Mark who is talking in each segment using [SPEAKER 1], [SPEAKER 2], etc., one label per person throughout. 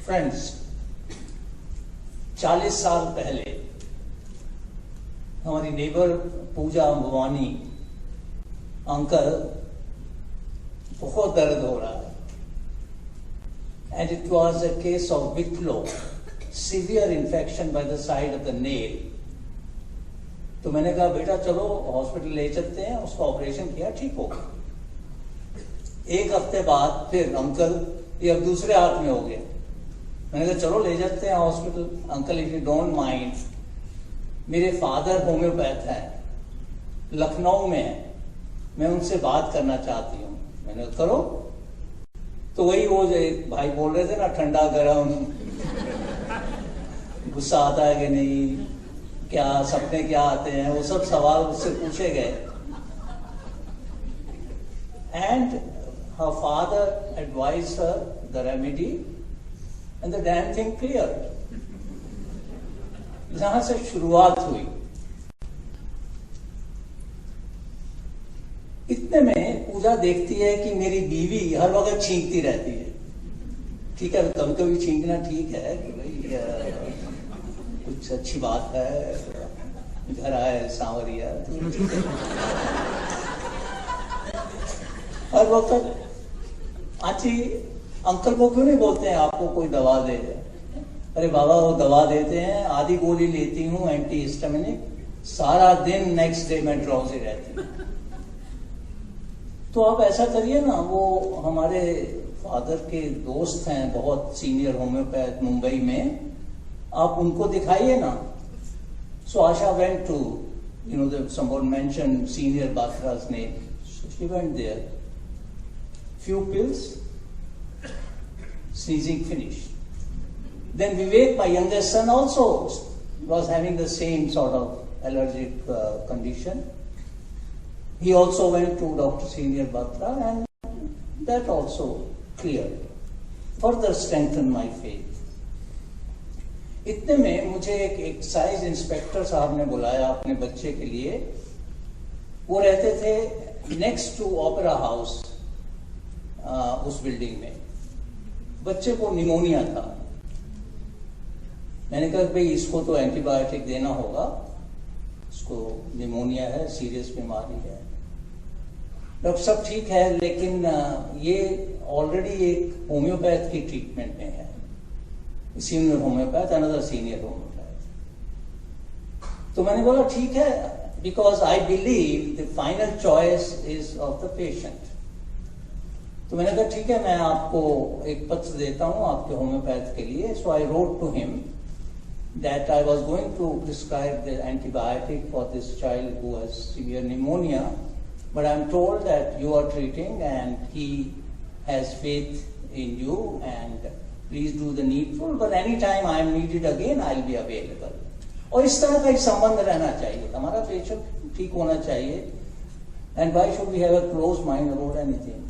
[SPEAKER 1] Friends, 40 साल पहले हमारी नेबर पूजा भवानी अंकल बहुत दर्द हो रहा है, and it was a case of whitlow, severe infection by the side of the nail. तो मैंने कहा बेटा चलो हॉस्पिटल ले चलते हैं, उसका ऑपरेशन किया, ठीक होगा। एक हफ्ते बाद फिर अंकल ये अब दूसरे हाथ में हो गया। मैंने कहा चलो ले जाते हैं hospital. Uncle if you don't mind, मेरे फादर होम्योपैथ हैं, लखनऊ में है, मैं उनसे बात करना चाहती हूँ। मैंने कहा करो। तो वही वो जो भाई बोल रहे थे ना, ठंडा गरम, गुस्सा आता है कि नहीं, क्या सपने क्या आते हैं, वो सब सवाल उससे पूछे गए। And her father advised her the remedy and the damn thing cleared. जहां से शुरुआत हुई। इतने में पूजा देखती है कि मेरी बीवी हर वक्त छींकती रहती है। ठीक है, कभी कभी छींकना ठीक है कि भाई कुछ अच्छी बात है, घर आए सांवरिया। हर वक्त आची अंकल को क्यों नहीं बोलते हैं आपको कोई दवा दे? अरे बाबा वो दवा देते हैं, आधी गोली लेती हूँ एंटी हिस्टामिनिक, सारा दिन नेक्स्ट डे में ड्रॉजी रहती हूँ। तो आप ऐसा करिए ना, वो हमारे फादर के दोस्त हैं बहुत सीनियर होम्योपैथ मुंबई में, आप उनको दिखाइए ना। So Asha went to, you know, someone mentioned senior Batra's name, so she went there. Few pills, sneezing finished. Then Vivek, my youngest son, also was having the same sort of allergic condition. He also went to Dr. Senior Batra, and that also cleared. Further strengthened my faith. इतने में मुझे एक excise inspector साहब ने बुलाया अपने बच्चे के लिए। वो रहते थे नेक्स्ट टू ओपेरा हाउस, उस बिल्डिंग में। बच्चे को निमोनिया था। मैंने कहा भाई इसको तो एंटीबायोटिक देना होगा, इसको निमोनिया है, सीरियस बीमारी है। डॉक्टर साहब ठीक है, लेकिन ये ऑलरेडी एक होम्योपैथ की ट्रीटमेंट में है, senior homeopath, another senior homeopath. तो मैंने बोला ठीक है, because I believe the final choice is of the patient. तो मैंने कहा ठीक है, मैं आपको एक पत्र देता हूं आपके होम्योपैथ के लिए। So I wrote to him that I was going to prescribe the antibiotic for this child who has severe pneumonia, but I am told that you are treating and he has faith in you and please do the needful, but any time I am needed again I will be available. और इस तरह का एक संबंध रहना चाहिए, हमारा patient ठीक होना चाहिए। And why should we have a close mind about anything?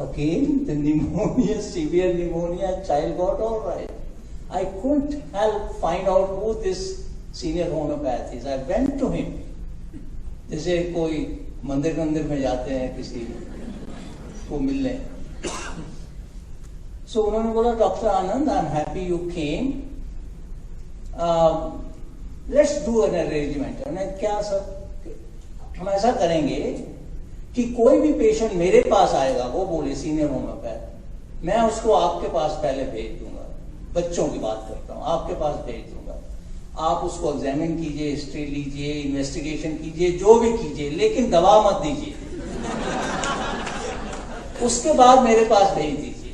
[SPEAKER 1] Again, the pneumonia, severe pneumonia, child got all right. I couldn't help find out who this senior homeopath is. I went to him. जैसे कोई मंदिर में जाते हैं किसी को मिलने। So उन्होंने बोला doctor Anand, I am happy you came, let's do an arrangement. हमने क्या सर, हम ऐसा करेंगे कि कोई भी पेशेंट मेरे पास आएगा, वो बोले सीनियर होम्योपैथ, मैं उसको आपके पास पहले भेज दूंगा। बच्चों की बात करता हूँ, आपके पास भेज दूंगा। आप उसको एग्जामिन कीजिए, हिस्ट्री लीजिए, इन्वेस्टिगेशन कीजिए, जो भी कीजिए, लेकिन दवा मत दीजिए। उसके बाद मेरे पास भेज दीजिए।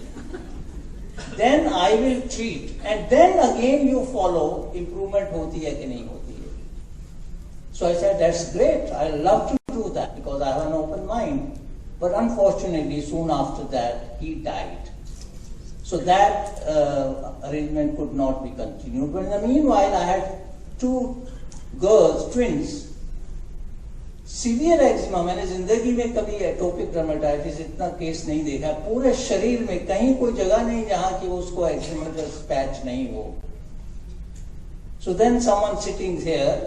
[SPEAKER 1] Then I will treat and then again you follow, improvement होती है कि नहीं होती है। So I said that's great, I love to do that because I have an open mind, but unfortunately soon after that he died, so that arrangement could not be continued. But in the meanwhile I had two girls, twins, severe eczema. मैंने जिंदगी में कभी atopic dermatitis इतना case नहीं देखा, पूरे शरीर में कहीं कोई जगह नहीं जहां कि उसको एक्जिमेटस पैच नहीं हो। So then someone sitting here,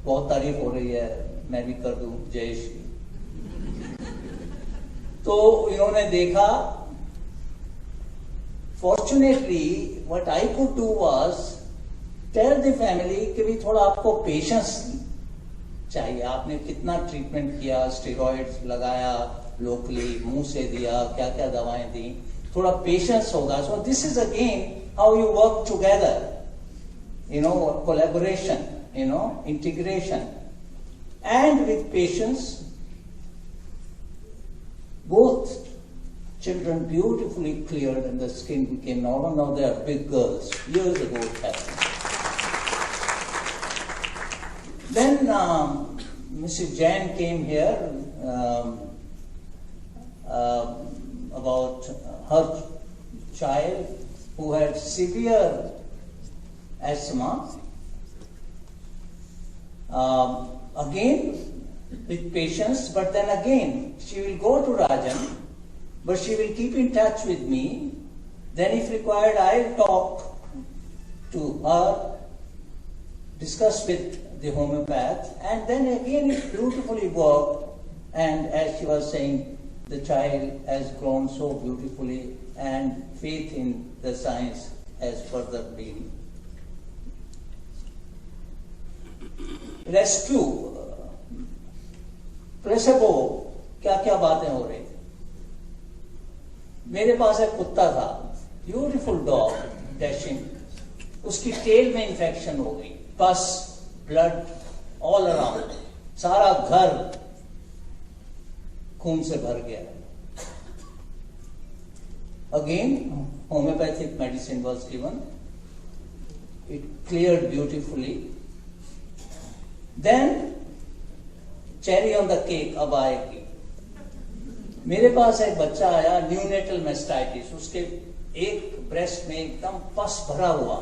[SPEAKER 1] बहुत तारीफ हो रही है, मैं भी कर दूं जय श्री। तो इन्होंने देखा Fortunately, what I could do was tell the family कि भी थोड़ा आपको पेशेंस चाहिए. आपने कितना ट्रीटमेंट किया, स्टेरॉइड्स लगाया लोकली, मुंह से दिया, क्या क्या दवाएं दी, थोड़ा पेशेंस होगा. So this is again how you work together, collaboration, integration, and with patience, both children beautifully cleared and the skin became normal. Now they are big girls. Years ago it happened. Then Mrs. Jain came here about her child who had severe asthma. Again with patience, but then again she will go to Rajan, but she will keep in touch with me. Then if required, I'll talk to her, discuss with the homeopath, and then again it beautifully worked. And as she was saying, the child has grown so beautifully, and faith in the science has further been. Rescue, placebo, क्या क्या बातें हो रही थी. मेरे पास एक कुत्ता था, ब्यूटीफुल डॉग, डैशिंग. उसकी टेल में इंफेक्शन हो गई, पस, ब्लड ऑल अराउंड, सारा घर खून से भर गया. Again homeopathic medicine was given, it cleared beautifully. Then cherry on the cake अब आएगी. मेरे पास एक बच्चा आया, न्यूनेटल मेस्टाइटिस, उसके एक ब्रेस्ट में एकदम पस भरा हुआ.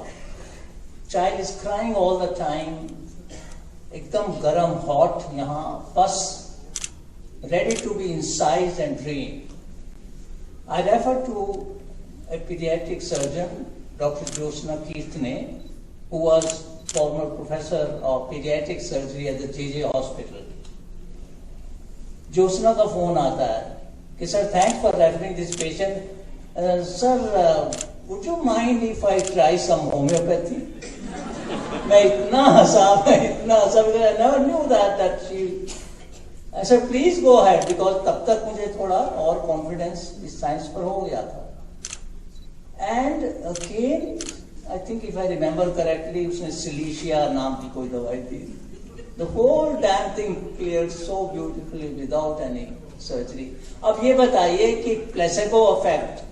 [SPEAKER 1] Child is crying all the time, एकदम गरम हॉट, यहां पस ready to be incised and drained. I referred to a pediatric surgeon, Dr. Josna Kirtane, who was former professor of pediatric surgery at the JJ Hospital. Josna का phone आता है कि sir, thanks for referring this patient. Sir, would you mind if I try some homeopathy? मैं इतना हंसा because I never knew that she. I said, please go ahead, because तब तक मुझे थोड़ा और कॉन्फिडेंस इस साइंस पर हो गया था. And again I think if I remember correctly, उसने सिलीशिया नाम की कोई दवाई दी. The whole damn thing cleared so beautifully without any surgery. अब ये बताइए कि प्लेसेबो इफेक्ट,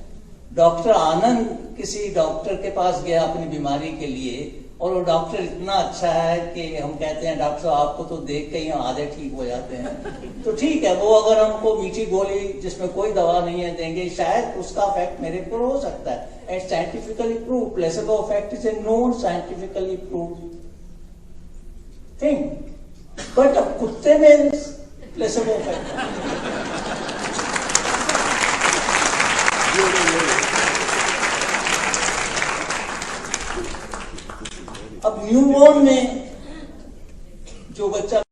[SPEAKER 1] डॉक्टर आनंद किसी डॉक्टर के पास गया अपनी बीमारी के लिए, और वो डॉक्टर इतना अच्छा है कि हम कहते हैं डॉक्टर साहब आपको तो देख के ही आधे ठीक हो जाते हैं. तो ठीक है, वो अगर हमको मीठी गोली जिसमें कोई दवा नहीं है देंगे, शायद उसका इफेक्ट मेरे पर हो सकता है. And scientifically prove, placebo effect is a known scientifically prove thing. But अब कुत्ते में प्लेसेबो इफेक्ट, अब न्यूबॉर्न में जो बच्चा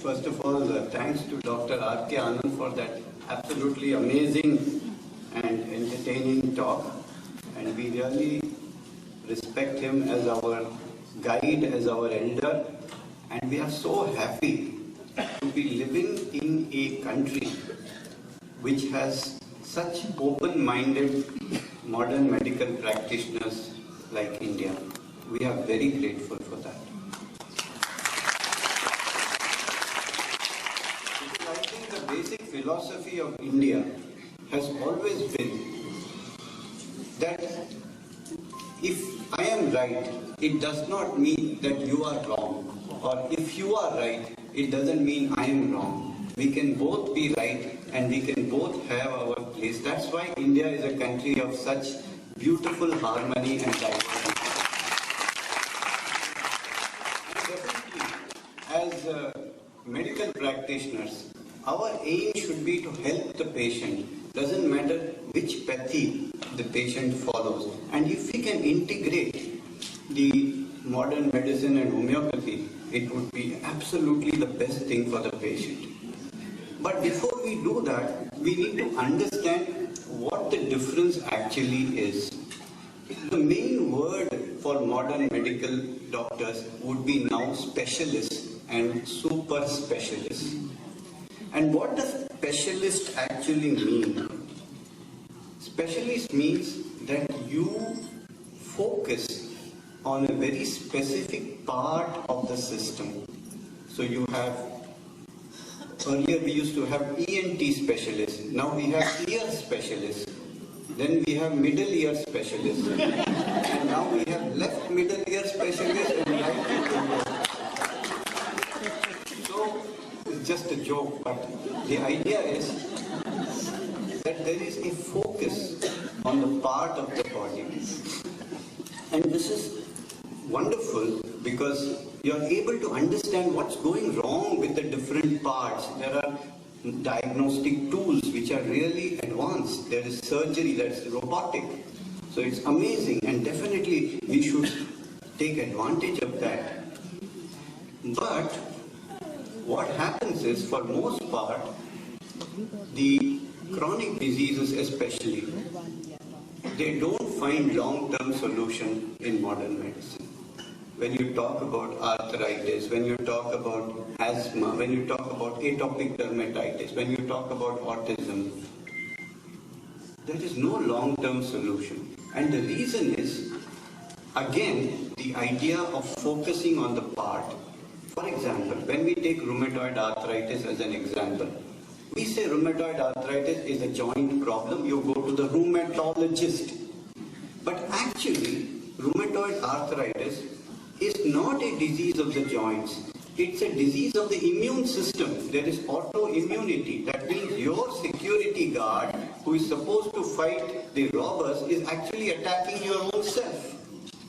[SPEAKER 2] First of all, thanks to Dr. R.K. Anand for that absolutely amazing and entertaining talk, and we really respect him as our guide, as our elder, and we are so happy to be living in a country which has such open-minded modern medical practitioners like India. We are very grateful for that. Because I think the basic philosophy of India has always been that if I am right, it does not mean that you are wrong, or if you are right, it doesn't mean I am wrong. We can both be right and we can both have our place. That's why India is a country of such beautiful harmony and diversity. And definitely, as medical practitioners, our aim should be to help the patient. Doesn't matter which pathy the patient follows. And if we can integrate the modern medicine and homeopathy, it would be absolutely the best thing for the patient. But before we do that, we need to understand what the difference actually is. The main word for modern medical doctors would be now specialists and super specialists. And what does specialist actually mean? Specialist means that you focus on a very specific part of the system. So you have, earlier we used to have ENT specialists, now we have ear specialists, then we have middle ear specialists, and now we have left middle ear specialists and right middle ear. So it's just a joke, but the idea is that there is a focus on the part of the body. And this is wonderful because you are able to understand what's going wrong with the different parts. There are diagnostic tools which are really advanced. There is surgery that's robotic. So it's amazing, and definitely we should take advantage of that. But what happens is, for most part, the chronic diseases especially, they don't find long-term solution in modern medicine. When you talk about arthritis, when you talk about asthma, when you talk about atopic dermatitis, when you talk about autism, there is no long-term solution. And the reason is, again, the idea of focusing on the part. For example, when we take rheumatoid arthritis as an example, we say rheumatoid arthritis is a joint problem, you go to the rheumatologist. But actually, rheumatoid arthritis is not a disease of the joints. It's a disease of the immune system. There is autoimmunity. That means your security guard, who is supposed to fight the robbers, is actually attacking your own self.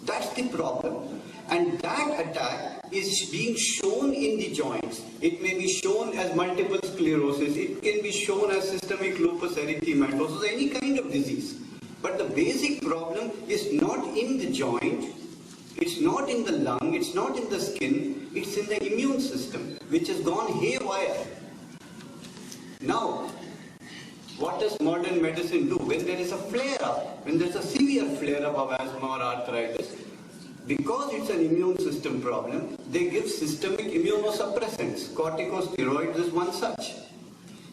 [SPEAKER 2] That's the problem. And that attack is being shown in the joints. It may be shown as multiple sclerosis. It can be shown as systemic lupus erythematosus, any kind of disease. But the basic problem is not in the joint. It's not in the lung, it's not in the skin, it's in the immune system, which has gone haywire. Now, what does modern medicine do? When there is a flare-up, when there's a severe flare-up of asthma or arthritis, because it's an immune system problem, they give systemic immunosuppressants. Corticosteroids is one such.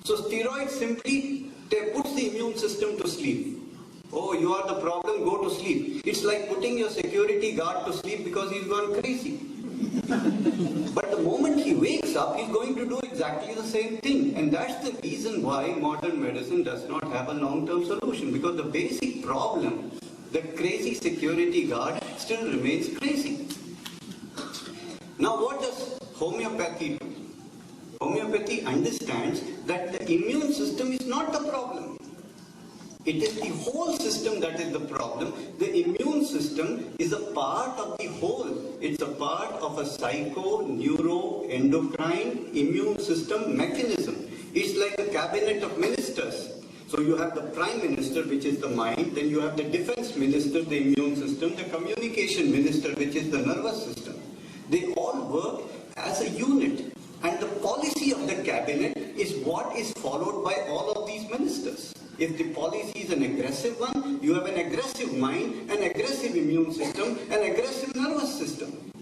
[SPEAKER 2] So steroids simply puts the immune system to sleep. Oh, you are the problem, go to sleep. It's like putting your security guard to sleep because he's gone crazy. But the moment he wakes up, he's going to do exactly the same thing. And that's the reason why modern medicine does not have a long-term solution. Because the basic problem, the crazy security guard still remains crazy. Now what does homeopathy do? Homeopathy understands that the immune system is not the problem. It is the whole system that is the problem. The immune system is a part of the whole. It's a part of a psycho-neuro-endocrine immune system mechanism. It's like a cabinet of ministers. So you have the prime minister, which is the mind, then you have the defense minister, the immune system, the communication minister, which is the nervous system. They all work as a unit. And the policy of the cabinet is what is followed by all of these ministers. If the policy is an aggressive one, you have an aggressive mind, an aggressive immune system, an aggressive nervous system.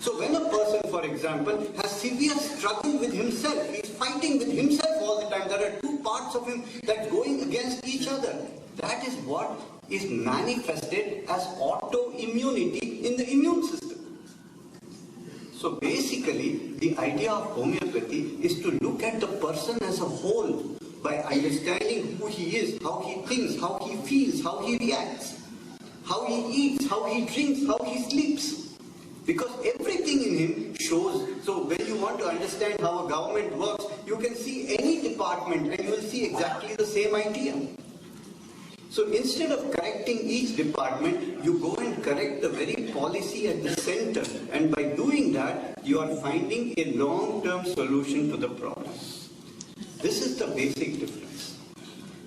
[SPEAKER 2] So when a person, for example, has severe struggle with himself, he is fighting with himself all the time, there are two parts of him that are going against each other. That is what is manifested as autoimmunity in the immune system. So basically, the idea of homeopathy is to look at the person as a whole by understanding who he is, how he thinks, how he feels, how he reacts, how he eats, how he drinks, how he sleeps. Because everything in him shows. So when you want to understand how a government works, you can see any department and you will see exactly the same idea. So instead of correcting each department, you go and correct the very policy at the center. And by doing that, you are finding a long-term solution to the problem. This is the basic difference.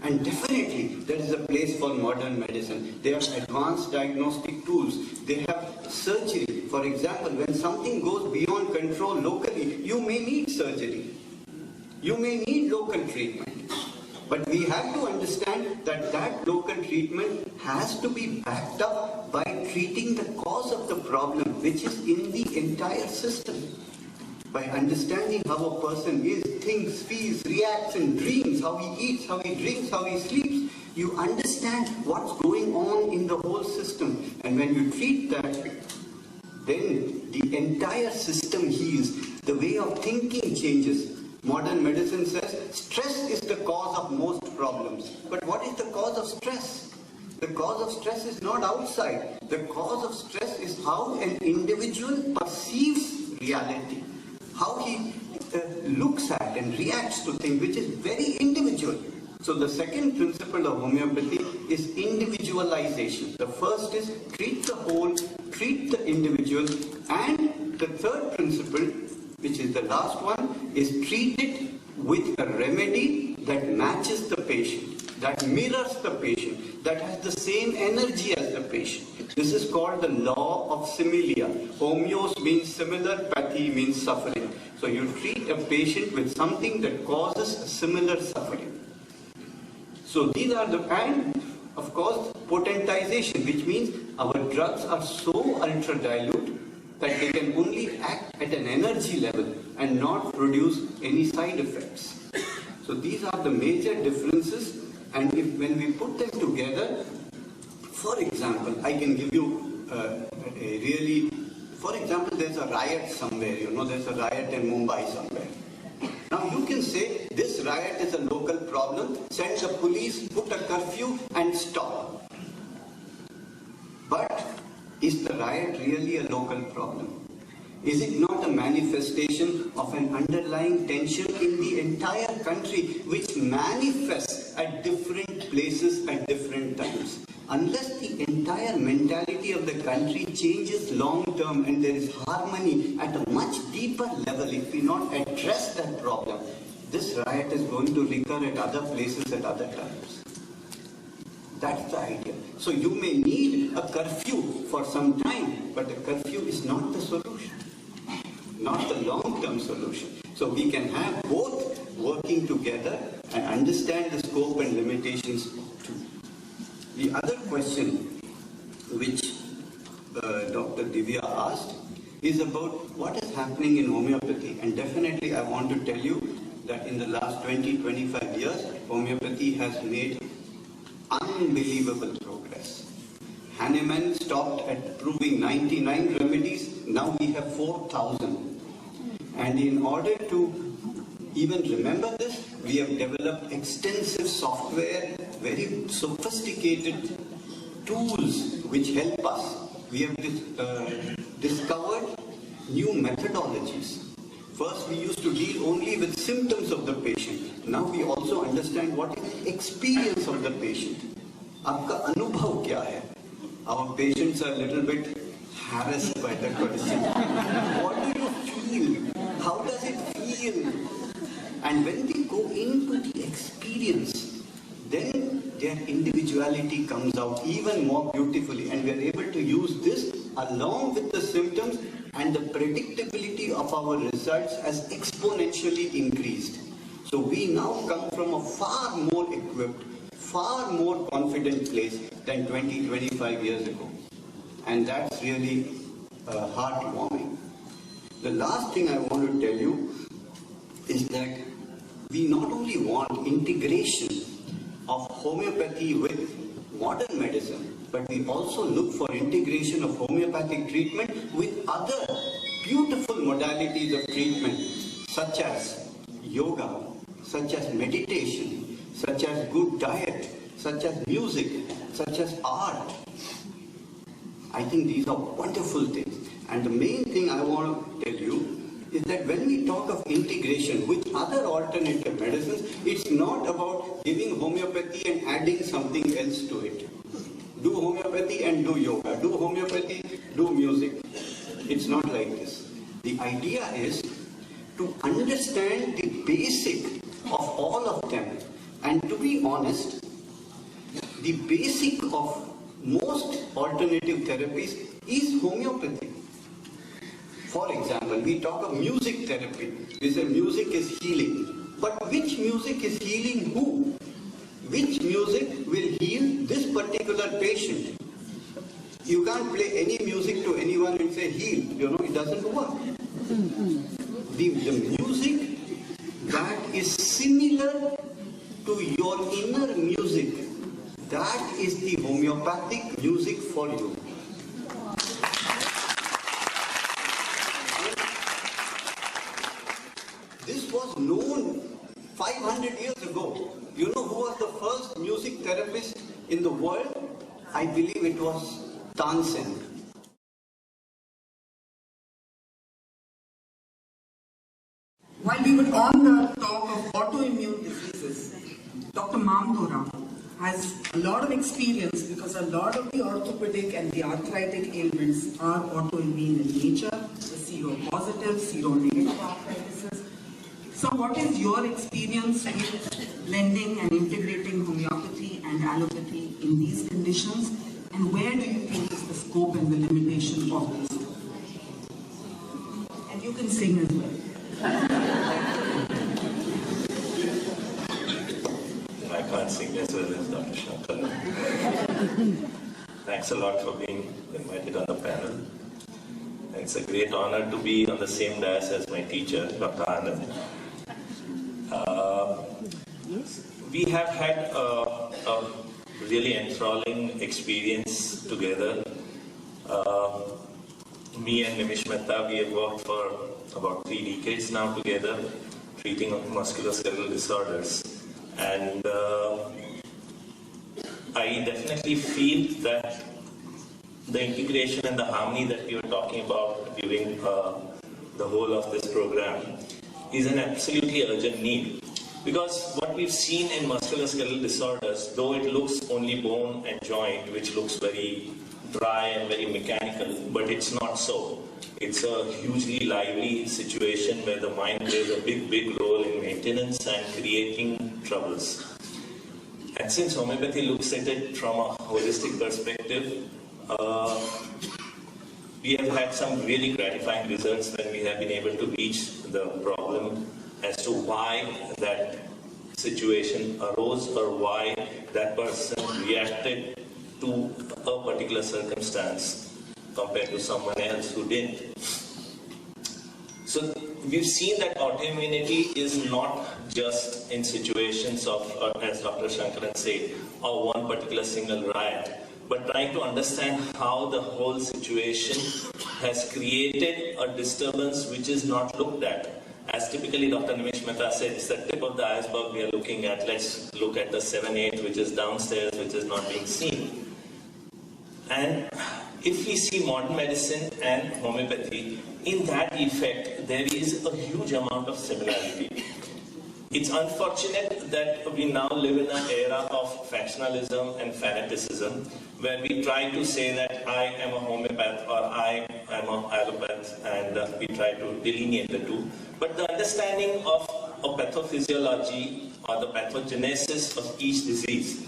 [SPEAKER 2] And definitely there is a place for modern medicine. They have advanced diagnostic tools. They have surgery. For example, when something goes beyond control locally, you may need surgery. You may need local treatment. But we have to understand that that local treatment has to be backed up by treating the cause of the problem, which is in the entire system. By understanding how a person is, thinks, feels, reacts and dreams, how he eats, how he drinks, how he sleeps, you understand what's going on in the whole system. And when you treat that, then the entire system heals. The way of thinking changes. Modern medicine says stress is the cause of most problems. But what is the cause of stress? The cause of stress is not outside. The cause of stress is how an individual perceives reality. How he looks at and reacts to things, which is very individual. So the second principle of homeopathy is individualization. The first is treat the whole, treat the individual, and the third principle, which is the last one, is treat it with a remedy that matches the patient, that mirrors the patient, that has the same energy as the patient. This is called the law of similia. Homeos means similar, pathy means suffering. So you treat a patient with something that causes similar suffering. So these are the, and of course potentization, which means our drugs are so ultra dilute that they can only act at an energy level and not produce any side effects. So these are the major differences, and when we put them together, for example, I can give you for example, there's a riot somewhere, there's a riot in Mumbai somewhere. Now you can say this riot is a local problem, send the police, put a curfew and stop. But is the riot really a local problem? Is it not a manifestation of an underlying tension in the entire country which manifests at different places at different times? Unless the entire mentality of the country changes long term and there is harmony at a much deeper level, if we not address that problem, this riot is going to recur at other places at other times. That's the idea. So you may need a curfew for some time, but a curfew is not the solution, not the long-term solution. So we can have both working together and understand the scope and limitations too. The other question which Dr. Divya asked is about what is happening in homeopathy. And definitely I want to tell you that in the last 20-25 years, homeopathy has made unbelievable progress. Hahnemann stopped at proving 99 remedies, now we have 4,000. And in order to even remember this, we have developed extensive software, very sophisticated tools which help us. We have discovered new methodologies. First, we used to deal only with symptoms of the patient. Now we also understand what is the experience of the patient. Aapka anubhav kya hai? Our patients are a little bit harassed by the question. What do you feel? How does it feel? And when they go into the experience, then their individuality comes out even more beautifully, and we are able to use this along with the symptoms, and the predictability of our results has exponentially increased. So we now come from a far more equipped, far more confident place than 20-25 years ago. And that's really heartwarming. The last thing I want to tell you is that we not only want integration of homeopathy with modern medicine, but we also look for integration of homeopathic treatment with other beautiful modalities of treatment, such as yoga, such as meditation, such as good diet, such as music, such as art. I think these are wonderful things. And the main thing I want to tell you is that when we talk of integration with other alternative medicines, it's not about giving homeopathy and adding something else to it. Do homeopathy and do yoga. Do homeopathy, do music. It's not like this. The idea is to understand the basic of all of them And to be honest, the basic of most alternative therapies is homeopathy. For example, we talk of music therapy. We say music is healing. But which music is healing who? Which music will heal this particular patient? You can't play any music to anyone and say heal. You know, it doesn't work. The music that is similar to your inner music, that is the homeopathic music for you. This was known 500 years ago. You know who was the first music therapist in the world? I believe it was Tansen.
[SPEAKER 3] While we were on the talk of autoimmune diseases, Dr. Mamdora has a lot of experience because a lot of the orthopedic and the arthritic ailments are autoimmune in nature, the seropositive, seronegative arthritis. So what is your experience with blending and integrating homeopathy and allopathy in these conditions, and where do you think is the scope and the limitation of this? And you can sing as well.
[SPEAKER 4] I can't sing as well as Dr. Shankar. Thanks a lot for being invited on the panel. And it's a great honor to be on the same dais as my teacher, Dr. Anand. We have had a really enthralling experience together. Me and Nimish Mehta, we have worked for about 3 decades now together, treating musculoskeletal disorders. And I definitely feel that the integration and the harmony that we were talking about during the whole of this program is an absolutely urgent need. Because what we've seen in musculoskeletal disorders, though it looks only bone and joint, which looks very dry and very mechanical, but it's not so. It's a hugely lively situation where the mind plays a big role in maintenance and creating troubles. And since homeopathy looks at it from a holistic perspective, we have had some really gratifying results when we have been able to reach the problem as to why that situation arose or why that person reacted to a particular circumstance compared to someone else who didn't. So we've seen that autoimmunity is not just in situations of, as Dr. Shankaran said, of one particular single riot, but trying to understand how the whole situation has created a disturbance which is not looked at. As typically Dr. Nimish Mehta said, it's the tip of the iceberg we are looking at. Let's look at the 7-8 which is downstairs, which is not being seen. And if we see modern medicine and homeopathy, in that effect, there is a huge amount of similarity. It's unfortunate that we now live in an era of factionalism and fanaticism, where we try to say that I am a homeopath or I am an allopath, and we try to delineate the two. But the understanding of a pathophysiology or the pathogenesis of each disease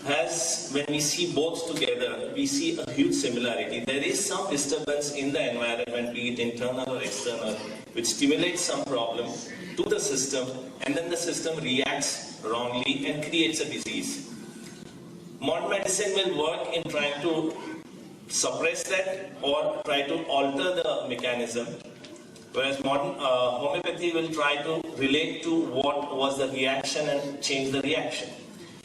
[SPEAKER 4] has, when we see both together, we see a huge similarity. There is some disturbance in the environment, be it internal or external, which stimulates some problem to the system, and then the system reacts wrongly and creates a disease. Modern medicine will work in trying to suppress that or try to alter the mechanism, whereas modern homeopathy will try to relate to what was the reaction and change the reaction.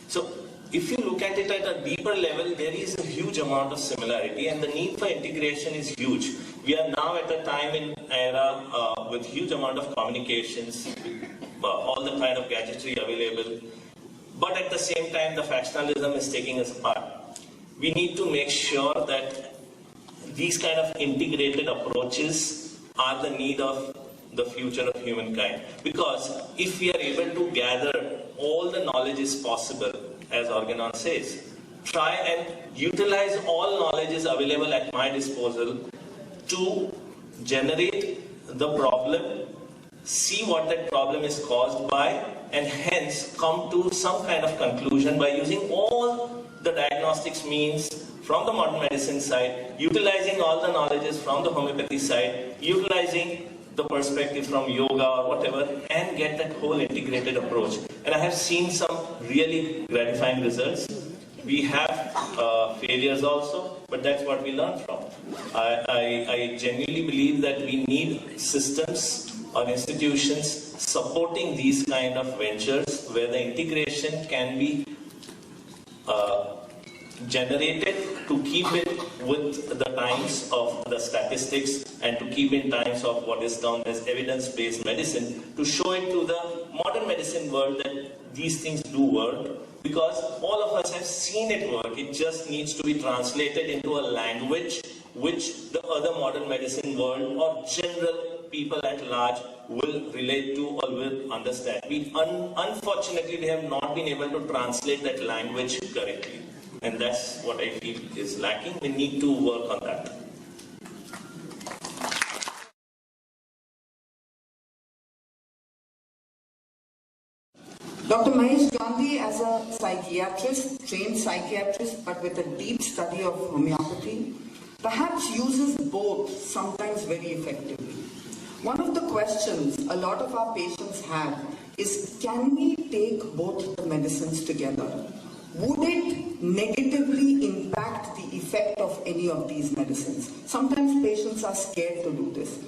[SPEAKER 4] So if you look at it at a deeper level, there is a huge amount of similarity, and the need for integration is huge. We are now at a time in era with huge amount of communications, all the kind of gadgetry available, but at the same time the factionalism is taking us apart. We need to make sure that these kind of integrated approaches are the need of the future of humankind. Because if we are able to gather all the knowledge is possible, as Organon says, try and utilize all knowledge available at my disposal to generate the problem, see what that problem is caused by, and hence come to some kind of conclusion by using all the diagnostics means from the modern medicine side, utilizing all the knowledges from the homeopathy side, utilizing the perspective from yoga or whatever, and get that whole integrated approach. And I have seen some really gratifying results. We have failures also, but that's what we learn from. I genuinely believe that we need systems or institutions supporting these kind of ventures where the integration can be generated to keep it with the times of the statistics and to keep in times of what is known as evidence-based medicine, to show it to the modern medicine world that these things do work, because all of us have seen it work. It just needs to be translated into a language which the other modern medicine world or general people at large will relate to or will understand. Unfortunately, we have not been able to translate that language correctly. And that's what I feel is lacking. We need to work on that.
[SPEAKER 3] Dr. Mahesh Gandhi, as a psychiatrist, trained psychiatrist, but with a deep study of homeopathy, perhaps uses both sometimes very effectively. One of the questions a lot of our patients have is, can we take both the medicines together? Would it negatively impact the effect of any of these medicines? Sometimes patients are scared to do this.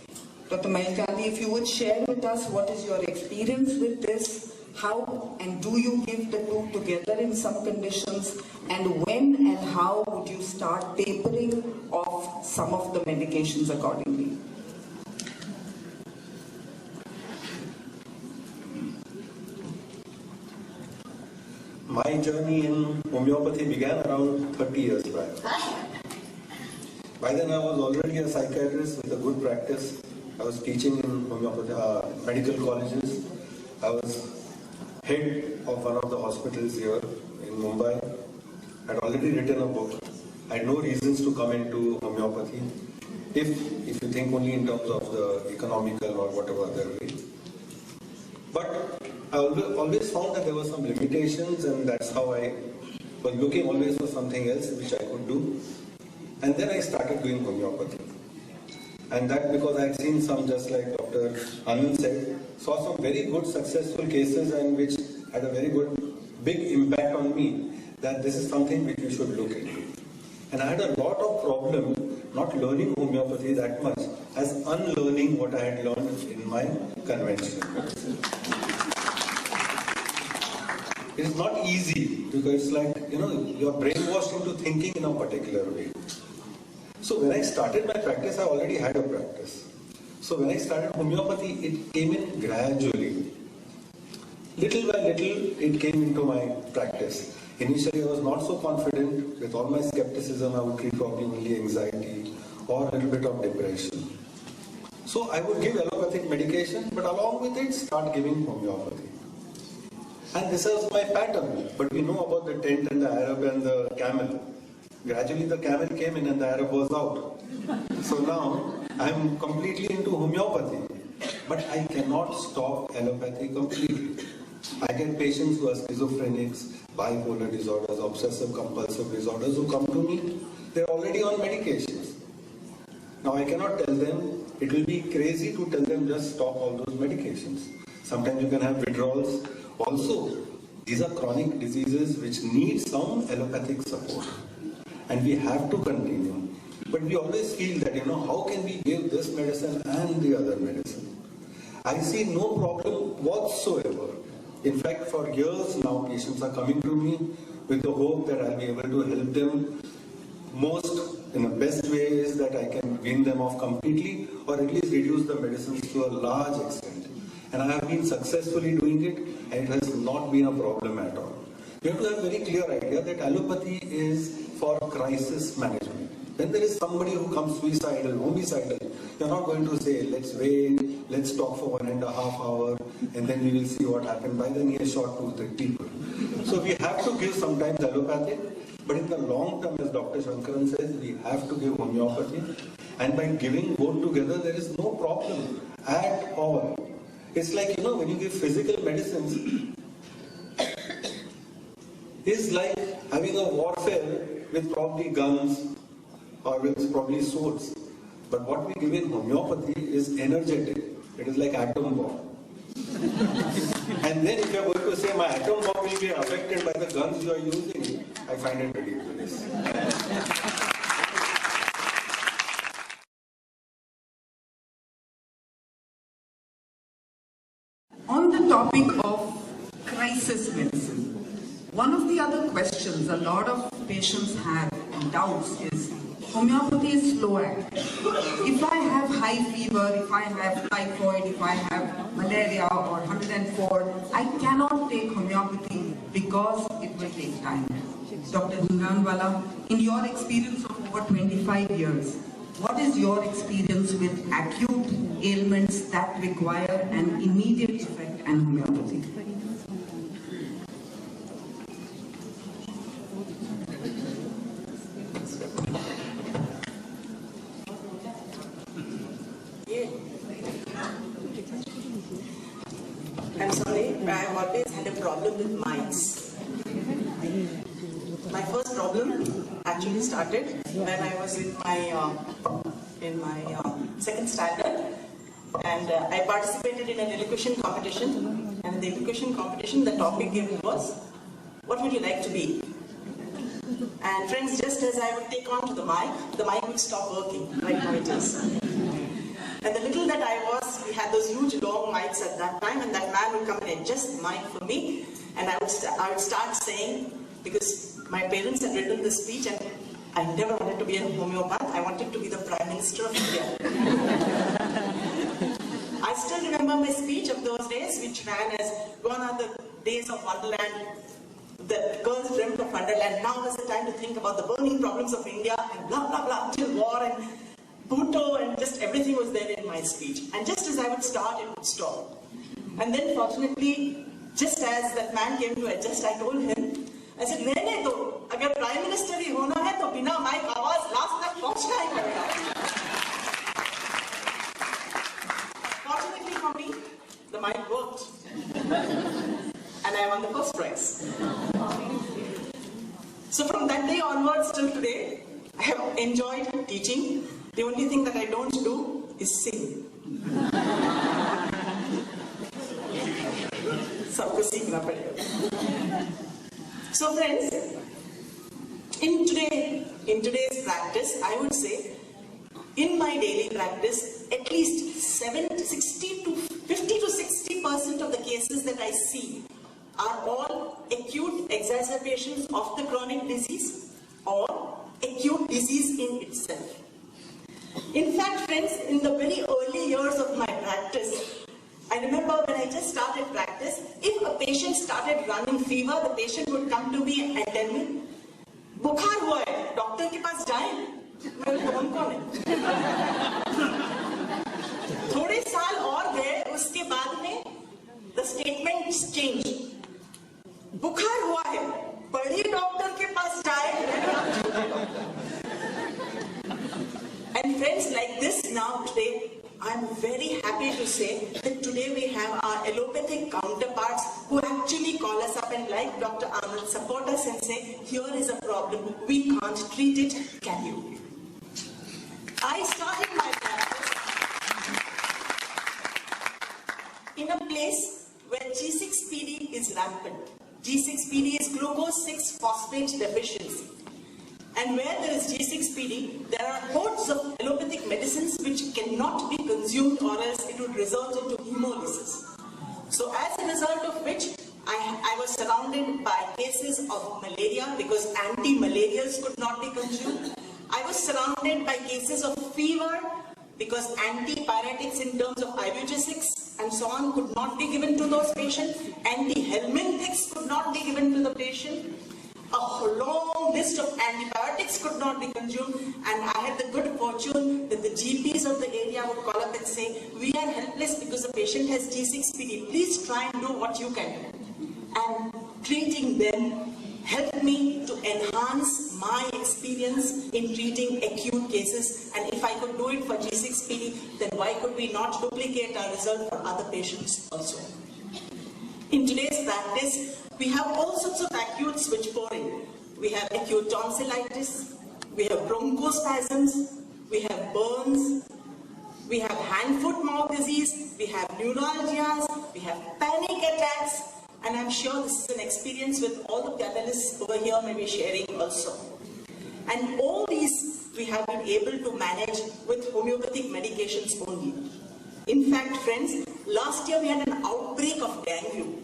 [SPEAKER 3] Dr. Mahesh Gandhi, if you would share with us what is your experience with this, how and do you give the two together in some conditions, and when and how would you start tapering off some of the medications accordingly?
[SPEAKER 5] My journey in homeopathy began around 30 years back. By then I was already a psychiatrist with a good practice. I was teaching in homeopathy, medical colleges. I was head of one of the hospitals here in Mumbai. I had already written a book. I had no reasons to come into homeopathy, if you think only in terms of the economical or whatever other way. But I always found that there were some limitations, and that's how I was looking always for something else which I could do. And then I started doing homeopathy. And that because I had seen some, just like Dr. Anand said, saw some very good successful cases and which had a very good, big impact on me, that this is something which we should look into. And I had a lot of problem not learning homeopathy that much as unlearning what I had learned in my conventional medicine. It is not easy because it's like, you're brainwashed into thinking in a particular way. So when I started my practice, I already had a practice. So when I started homeopathy, it came in gradually. Little by little, it came into my practice. Initially, I was not so confident. With all my skepticism, I would treat probably only anxiety or a little bit of depression. So I would give allopathic medication, but along with it, start giving homeopathy. And this was my pattern. But we know about the tent and the Arab and the camel. Gradually the camel came in and the Arab was out. So now I am completely into homeopathy. But I cannot stop allopathy completely. I get patients who are schizophrenics, bipolar disorders, obsessive compulsive disorders who come to me. They're already on medications. Now I cannot tell them, it will be crazy to tell them just stop all those medications. Sometimes you can have withdrawals. Also, these are chronic diseases which need some allopathic support. And we have to continue. But we always feel that, how can we give this medicine and the other medicine? I see no problem whatsoever. In fact, for years now, patients are coming to me with the hope that I'll be able to help them. Most, in the best way is that I can wean them off completely or at least reduce the medicines to a large extent. And I have been successfully doing it, and it has not been a problem at all. You have to have a very clear idea that allopathy is for crisis management. When there is somebody who comes suicidal, homicidal, you're not going to say, let's wait, let's talk for 1.5 hours, and then we will see what happened. By then he has shot 2-3 people. So we have to give sometimes allopathic, but in the long term, as Dr. Shankaran says, we have to give homeopathy. And by giving both together, there is no problem at all. It's like, when you give physical medicines, is like having a warfare with probably guns or with probably swords. But what we give in homeopathy is energetic. It is like atom bomb. And then if you are going to say my atom bomb will be affected by the guns you are using, I find it ridiculous.
[SPEAKER 3] On the topic of crisis medicine, one of the other questions a lot of patients have and doubts is, homeopathy is slow acting. If I have high fever, if I have typhoid, if I have malaria or 104, I cannot take homeopathy because it will take time. Dr. Hingranwala, in your experience of over 25 years, what is your experience with acute ailments that require an immediate effect and homeopathy?
[SPEAKER 6] I'm sorry, I have always had a problem with mites. My first problem actually started when I was in my second standard, and I participated in an elocution competition. And in the elocution competition, the topic given was, "What would you like to be?" And friends, just as I would take on to the mic would stop working. Right now it is. And the little that I was, we had those huge long mics at that time, and that man would come and adjust the mic for me, and I would start saying, because my parents had written this speech, and I never wanted to be a homeopath, I wanted to be the Prime Minister of India. I still remember my speech of those days, which ran as, "Gone are the days of Wonderland, the girls dreamt of Wonderland, now is the time to think about the burning problems of India," and blah, blah, blah, till war and Bhutto, and just everything was there in my speech. And just as I would start, it would stop. And then fortunately, just as that man came to adjust, I told him, I said, "नहीं तो अगर Prime Minister ही होना है तो बिना mic आवाज last तक पहुंचना ही पड़ेगा." Fortunately for me, the mic worked, and I won the first prize. So from that day onwards till today, I have enjoyed teaching. The only thing that I don't do is sing. सबको सीखना पड़ेगा. So friends, in today's practice, I would say, in my daily practice, at least 50 to 60% of the cases that I see are all acute exacerbations of the chronic disease or acute disease in itself. In fact, friends, in the very early years of my practice, I remember when I just started practice, if a patient started running fever, the patient would come to me and tell me, "बुखार हुआ है, doctor के पास जाएं?" मैं कौन है? थोड़े साल और गए, उसके बाद में the statement changed. बुखार हुआ है, बड़े डॉक्टर के पास जाएं? And friends, like this now today, I'm very happy to say that today we have our allopathic counterparts who actually call us up and, like Dr. Anand, support us and say, "Here is a problem, we can't treat it, can you?" I started my practice in a place where G6PD is rampant. G6PD is glucose 6-phosphate deficiency. And where there is G6PD, there are hordes of allopathic medicines which cannot be consumed, or else it would result into hemolysis. So as a result of which, I was surrounded by cases of malaria because anti-malarials could not be consumed. I was surrounded by cases of fever because antipyretics in terms of ibugesics and so on could not be given to those patients. Anti-helminthics could not be given to the patient. A long list of antibiotics could not be consumed, and I had the good fortune that the GPs of the area would call up and say, "We are helpless because the patient has G6PD. Please try and do what you can do." And treating them helped me to enhance my experience in treating acute cases. And if I could do it for G6PD, then why could we not duplicate our result for other patients also? In today's practice, we have all sorts of acute switch pouring. We have acute tonsillitis, we have bronchospasms, we have burns, we have hand-foot-mouth disease, we have neuralgias, we have panic attacks, and I'm sure this is an experience with all the panelists over here may be sharing also. And all these we have been able to manage with homeopathic medications only. In fact, friends, last year we had an outbreak of dengue.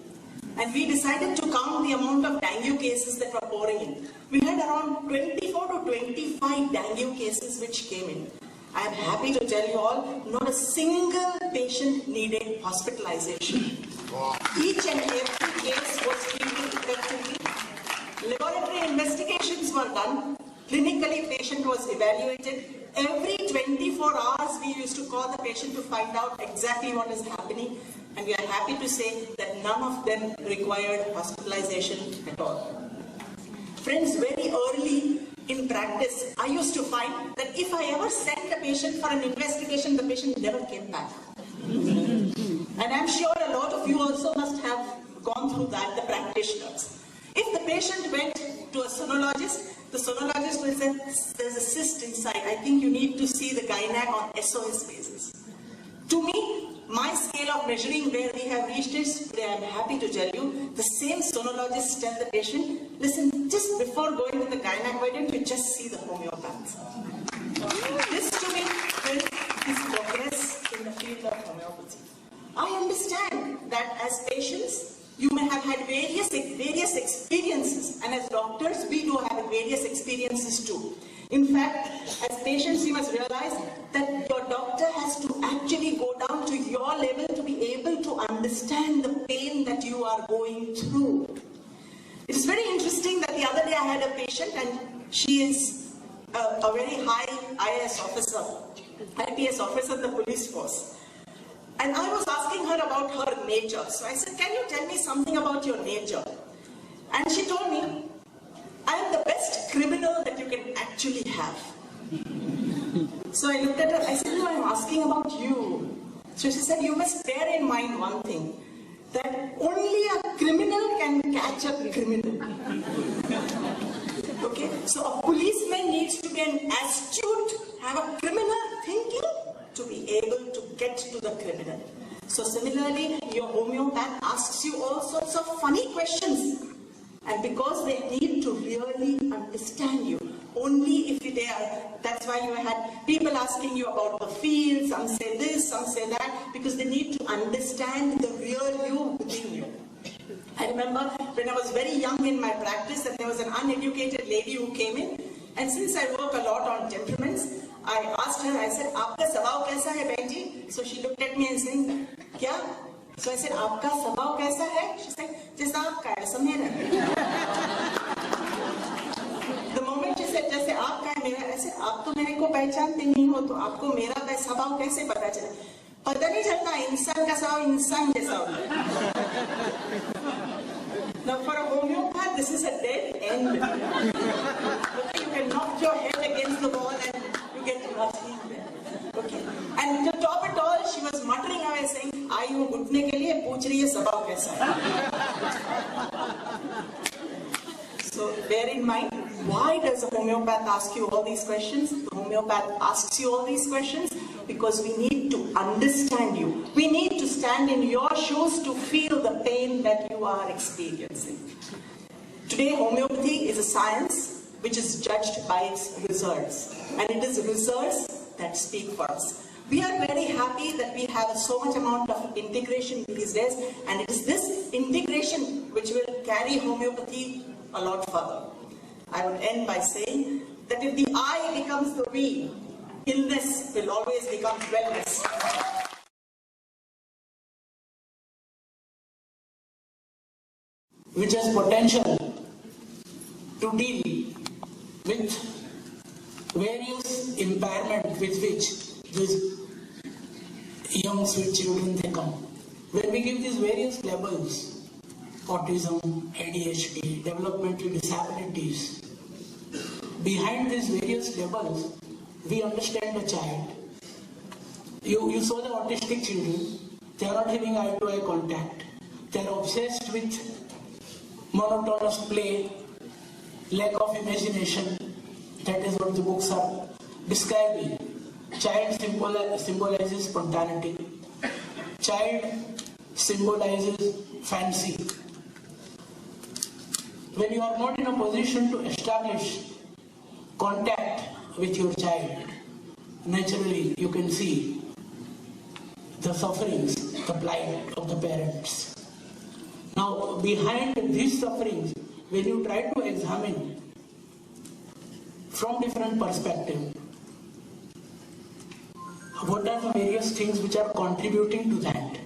[SPEAKER 6] And we decided to count the amount of dengue cases that were pouring in. We had around 24 to 25 dengue cases which came in. I am happy to tell you all, not a single patient needed hospitalization. Wow. Each and every case was treated effectively. Laboratory investigations were done. Clinically, patient was evaluated. Every 24 hours, we used to call the patient to find out exactly what is happening. And we are happy to say that none of them required hospitalization at all. Friends, very early in practice, I used to find that if I ever sent a patient for an investigation, the patient never came back. And I'm sure a lot of you also must have gone through that, the practitioners. If the patient went to a sonologist, the sonologist will say, there's a cyst inside, I think you need to see the gynac on SOS basis. To me, my scale of measuring where we have reached is, today I'm happy to tell you, the same sonologist tell the patient, listen, just before going to the gynac, why don't you just see the homeopath? This to me is progress in the field of homeopathy. I understand that as patients, you may have had various experiences, and as doctors, we do have various experiences too. In fact, as patients, you must realize that your doctor has to actually go down to your level to be able to understand the pain that you are going through. It is very interesting that the other day I had a patient, and she is a very high IAS officer, IPS officer in the police force. And I was asking her about her nature. So I said, can you tell me something about your nature? And she told me, I am the best criminal that you can actually have. So I looked at her, I said, no, I'm asking about you. So she said, you must bear in mind one thing, that only a criminal can catch a criminal. Okay, so a policeman needs to be an astute, have a criminal thinking to be able to get to the criminal. So similarly, your homeopath asks you all sorts of funny questions. And because they need to really understand you, only if they are, that's why you had people asking you about the field, some say this, some say that, because they need to understand the real you within you. I remember when I was very young in my practice and there was an uneducated lady who came in, and since I work a lot on temperaments, I asked her, I said, "Aapka sabao kaisa hai, bhai ji?" So she looked at me and said, "Kya?" So I said, "Aapka sabao kaisa hai?" She said, "Jaisa aapka hai, aisa mera hai." The moment she said, "Jaise aapka hai, mera hai," I said, "Aap to mere ko pehchante nahi ho, to aapko mera sabao kaise pata chala?" Pata nahi chalta, insan ka sabao insan jaisa hota hai. Now for a homeopath, this is a dead end. Okay, you can knock your head against the wall and you get nothing there. Okay. And to top it all, she was muttering away saying, "Ai hu ghutne ke liye pooch rahi hai sabao kaisa hai." So bear in mind, why does a homeopath ask you all these questions? The homeopath asks you all these questions because we need to understand you. We need to stand in your shoes to feel the pain that you are experiencing. Today, homeopathy is a science which is judged by its results. And it is results that speak for us. We are very happy that we have so much amount of integration these days, and it is this integration which will carry homeopathy a lot further. I would end by saying that if the I becomes the we, illness will always become wellness. Which has potential to deal with various impairment with which these young sweet children they come. When we give these various labels, autism, ADHD, developmental disabilities, behind these various labels, we understand the child. You saw the autistic children, they are not having eye-to-eye contact.
[SPEAKER 7] They're obsessed with monotonous play, lack of imagination. That is what the books are describing. Child symbolizes spontaneity. Child symbolizes fancy. When you are not in a position to establish contact with your child, naturally you can see the sufferings, the plight of the parents. Now, behind these sufferings, when you try to examine from different perspectives, what are the various things which are contributing to that?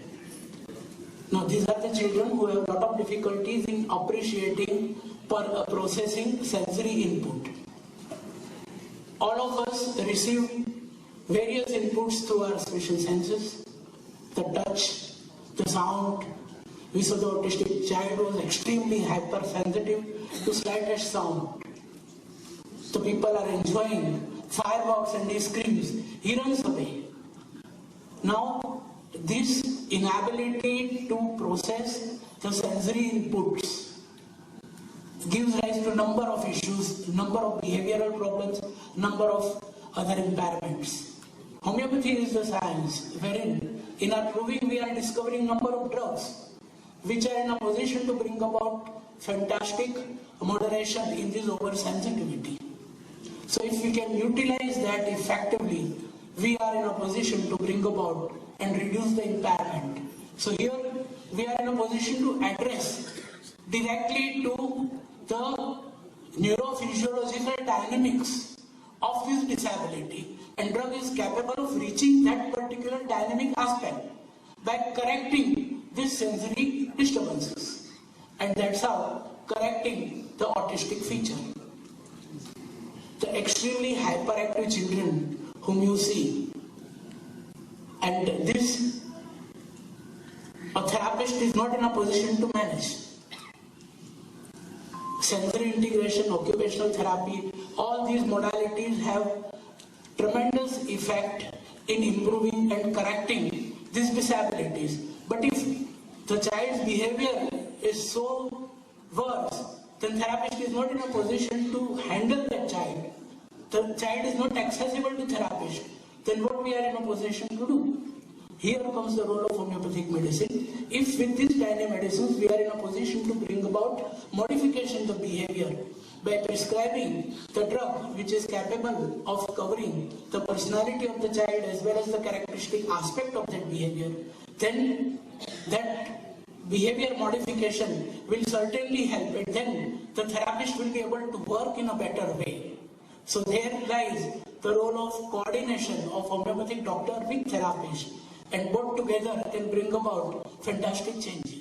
[SPEAKER 7] Now, these are the children who have a lot of difficulties in appreciating, processing sensory input. All of us receive various inputs through our special senses, the touch, the sound. We saw the autistic child was extremely hypersensitive to slightest sound. The people are enjoying fireworks and he screams, he runs away. Now, this inability to process the sensory inputs gives rise to a number of issues, number of behavioral problems, number of other impairments. Homeopathy is the science wherein in our proving we are discovering number of drugs which are in a position to bring about fantastic moderation in this oversensitivity. So if we can utilize that effectively, we are in a position to bring about and reduce the impairment. So here we are in a position to address directly to the neurophysiological dynamics of this disability, and drug is capable of reaching that particular dynamic aspect by correcting these sensory disturbances, and that's how correcting the autistic feature. The extremely hyperactive children whom you see, and this a therapist is not in a position to manage. Sensory integration, occupational therapy, all these modalities have tremendous effect in improving and correcting these disabilities. But if the child's behavior is so worse, then therapist is not in a position to handle that child. The child is not accessible to therapist. Then what we are in a position to do? Here comes the role of homeopathic medicine. If with these Dynamic medicines we are in a position to bring about modification of behavior by prescribing the drug which is capable of covering the personality of the child as well as the characteristic aspect of that behavior, then that behavior modification will certainly help, and then the therapist will be able to work in a better way. So there lies the role of coordination of homeopathic doctor with therapist, and both together can bring about fantastic change.